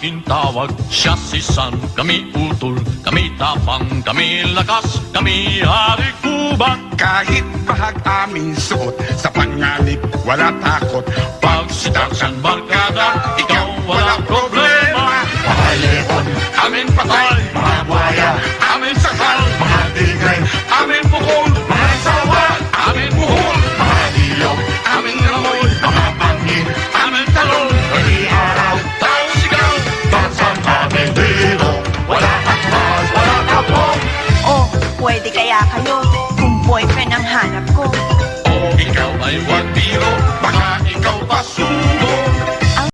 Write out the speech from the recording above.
aking tawag. Siya si San, kami utol, kami tapang, kami lakas, kami hari kubak. Kahit bahag aming suot, sa panganib wala takot. Pag sitaksan barkada, ikaw wala problema. Mga leon, Amin patay, mga buhaya, amin sakal, mga tigre, amin pukol, mga sawa, amin buhol, mga ilog, amin amoy, mga bangin, amin talon. hindi araw, Tao sigaw, tansang aming dito. Wala hatmas, wala kapong. Oh, pwede kaya kayo kung boyfriend ang hanap ko. ikaw ay